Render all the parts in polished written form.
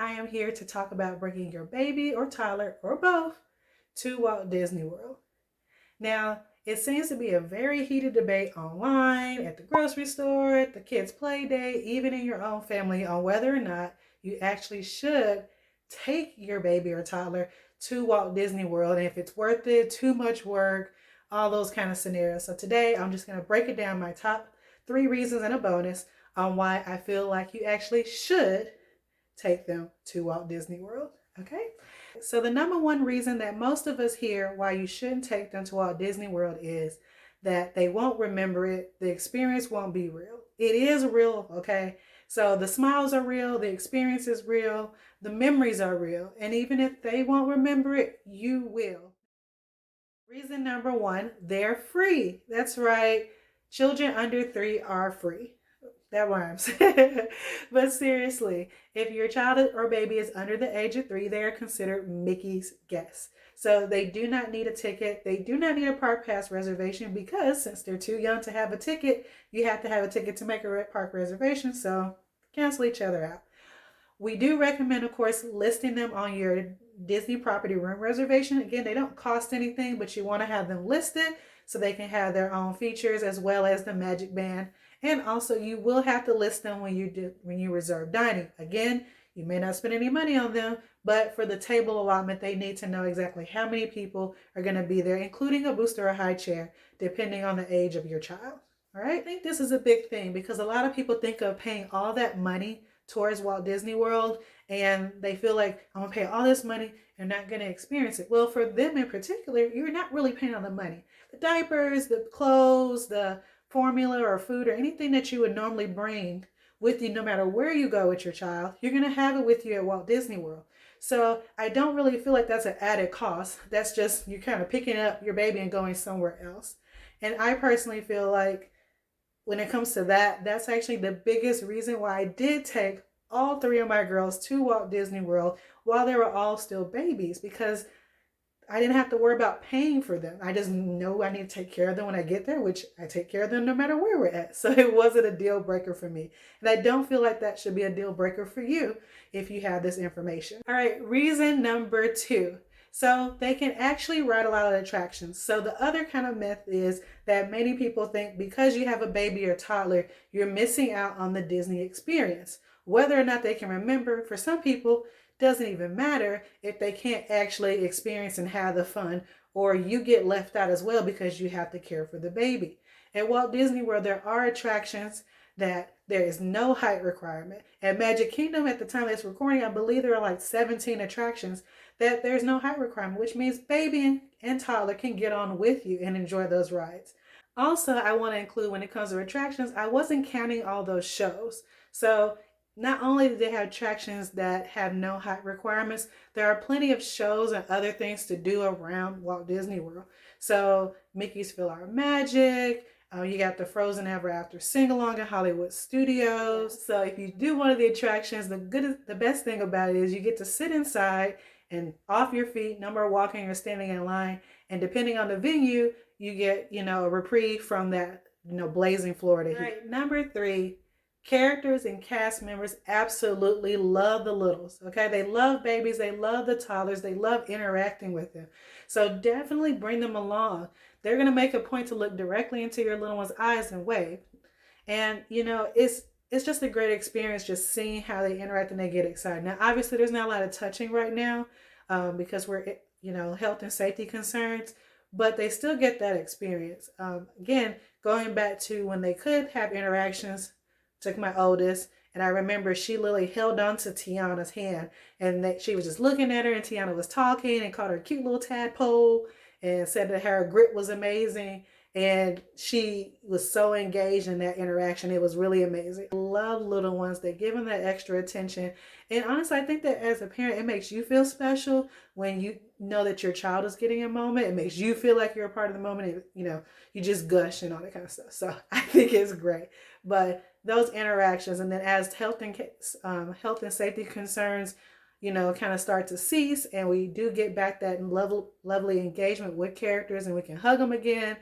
I am here to talk about bringing your baby or toddler or both to Walt Disney World. Now, it seems to be a very heated debate online, at the grocery store, at the kids' play day, even in your own family on whether or not you actually should take your baby or toddler to Walt Disney World and if it's worth it, too much work, all those kind of scenarios. So today I'm just going to break it down my top 3 reasons and a bonus on why I feel like you actually should take them to Walt Disney World. Okay? So the number one reason that most of us hear why you shouldn't take them to Walt Disney World is that they won't remember it. The experience won't be real. It is real, okay? So the smiles are real, the experience is real, the memories are real. And even if they won't remember it, you will. Reason number one, they're free. That's right. Children under 3 are free. That rhymes. But seriously, if your child or baby is under the age of 3, they are considered Mickey's guests. So they do not need a ticket. They do not need a park pass reservation because since they're too young to have a ticket, you have to have a ticket to make a park reservation. So cancel each other out. We do recommend, of course, listing them on your Disney property room reservation. Again, they don't cost anything, but you want to have them listed so they can have their own features as well as the magic band. And also, you will have to list them when you reserve dining. Again, you may not spend any money on them, but for the table allotment, they need to know exactly how many people are going to be there, including a booster or high chair, depending on the age of your child. All right, I think this is a big thing because a lot of people think of paying all that money towards Walt Disney World and they feel like I'm gonna pay all this money and not gonna experience it. Well, for them in particular, you're not really paying all the money. The diapers, the clothes, the formula or food or anything that you would normally bring with you no matter where you go with your child, you're gonna have it with you at Walt Disney World. So I don't really feel like that's an added cost. That's just you're kind of picking up your baby and going somewhere else. And I personally feel like when it comes to that, that's actually the biggest reason why I did take all 3 of my girls to Walt Disney World while they were all still babies because I didn't have to worry about paying for them. I just know I need to take care of them when I get there, which I take care of them no matter where we're at. So it wasn't a deal breaker for me. And I don't feel like that should be a deal breaker for you if you have this information. All right, reason number 2. So they can actually ride a lot of attractions. So the other kind of myth is that many people think because you have a baby or toddler, you're missing out on the Disney experience. Whether or not they can remember, for some people, doesn't even matter if they can't actually experience and have the fun, or you get left out as well because you have to care for the baby. At Walt Disney World, there are attractions that there is no height requirement. At Magic Kingdom, at the time it's recording, I believe there are like 17 attractions that there's no height requirement, which means baby and toddler can get on with you and enjoy those rides. Also, I want to include when it comes to attractions, I wasn't counting all those shows. So not only do they have attractions that have no height requirements, there are plenty of shows and other things to do around Walt Disney World. So Mickey's PhilharMagic, you got the Frozen Ever After sing-along at Hollywood Studios. So if you do one of the attractions, the best thing about it is you get to sit inside and off your feet, no more walking or standing in line. And depending on the venue, you get, a reprieve from that, blazing Florida heat. All right, number 3, characters and cast members absolutely love the littles. Okay, they love babies, they love the toddlers, they love interacting with them. So definitely bring them along. They're going to make a point to look directly into your little one's eyes and wave. And it's just a great experience just seeing how they interact and they get excited. Now, obviously, there's not a lot of touching right now because we're, health and safety concerns, but they still get that experience. Again, going back to when they could have interactions, took my oldest, and I remember she literally held on to Tiana's hand, and she was just looking at her, and Tiana was talking and called her a cute little tadpole and said that her grit was amazing. And she was so engaged in that interaction. It was really amazing. I love little ones. They give them that extra attention. And honestly, I think that as a parent, it makes you feel special when you know that your child is getting a moment. It makes you feel like you're a part of the moment. And, you just gush and all that kind of stuff. So I think it's great. But those interactions, and then as health and safety concerns, kind of start to cease, and we do get back that lovely engagement with characters, and we can hug them again.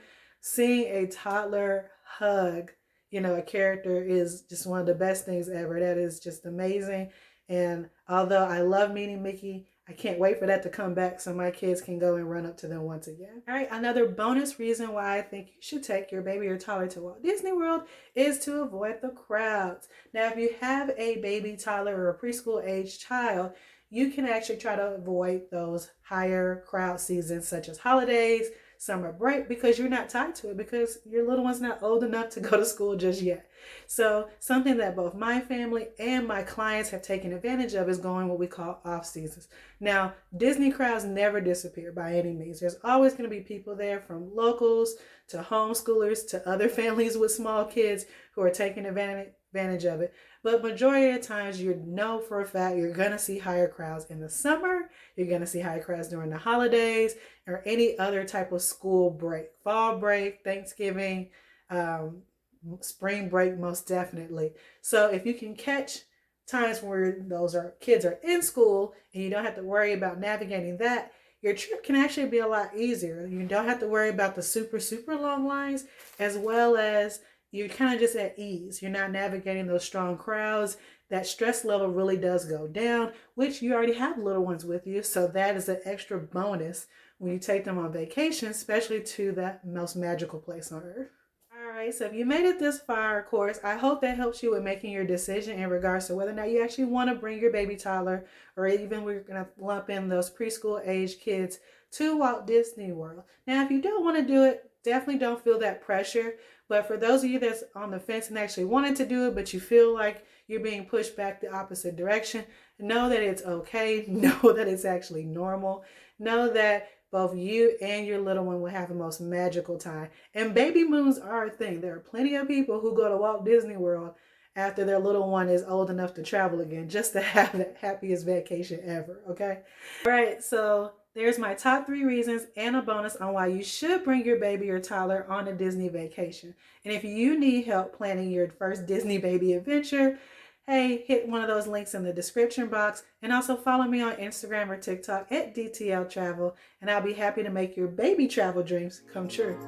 Seeing a toddler hug, a character is just one of the best things ever. That is just amazing. And although I love meeting Mickey, I can't wait for that to come back so my kids can go and run up to them once again. All right, another bonus reason why I think you should take your baby or toddler to Walt Disney World is to avoid the crowds. Now, if you have a baby, toddler, or a preschool age child, you can actually try to avoid those higher crowd seasons such as holidays, summer break, because you're not tied to it, because your little one's not old enough to go to school just yet. So something that both my family and my clients have taken advantage of is going what we call off seasons. Now, Disney crowds never disappear by any means. There's always going to be people there, from locals to homeschoolers to other families with small kids who are taking advantage of it. But majority of the times, you know for a fact you're going to see higher crowds in the summer. You're going to see higher crowds during the holidays or any other type of school break, fall break, Thanksgiving, spring break, most definitely. So if you can catch times where kids are in school and you don't have to worry about navigating that, your trip can actually be a lot easier. You don't have to worry about the super long lines, as well as you're kind of just at ease. You're not navigating those strong crowds. That stress level really does go down, which you already have little ones with you. So that is an extra bonus when you take them on vacation, especially to that most magical place on earth. All right, so if you made it this far, of course, I hope that helps you with making your decision in regards to whether or not you actually want to bring your baby toddler, or even we're going to lump in those preschool age kids, to Walt Disney World. Now, if you don't want to do it, definitely don't feel that pressure. But for those of you that's on the fence and actually wanted to do it, but you feel like you're being pushed back the opposite direction, know that it's okay. Know that it's actually normal. Know that both you and your little one will have the most magical time. And baby moons are a thing. There are plenty of people who go to Walt Disney World after their little one is old enough to travel again, just to have the happiest vacation ever, okay? All right, so there's my top 3 reasons and a bonus on why you should bring your baby or toddler on a Disney vacation. And if you need help planning your first Disney baby adventure, hey, hit one of those links in the description box, and also follow me on Instagram or TikTok at DTL Travel, and I'll be happy to make your baby travel dreams come true.